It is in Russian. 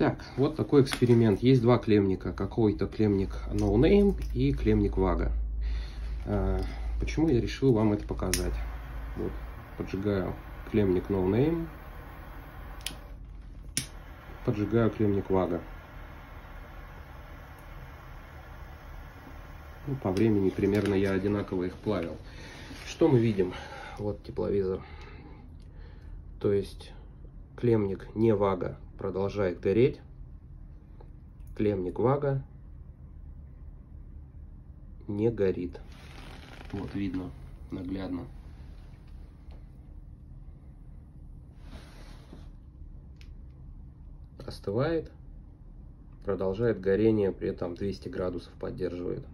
Так, вот такой эксперимент. Есть два клеммника. Какой-то клеммник No Name и клеммник Vaga. Почему я решил вам это показать? Вот, поджигаю клеммник No Name, поджигаю клеммник Vaga. Ну, по времени примерно я одинаково их плавил. Что мы видим? Вот тепловизор. То есть клеммник не Vaga продолжает гореть. Клеммник Vaga не горит. Вот видно наглядно. Остывает, продолжает горение, при этом 200 градусов поддерживает.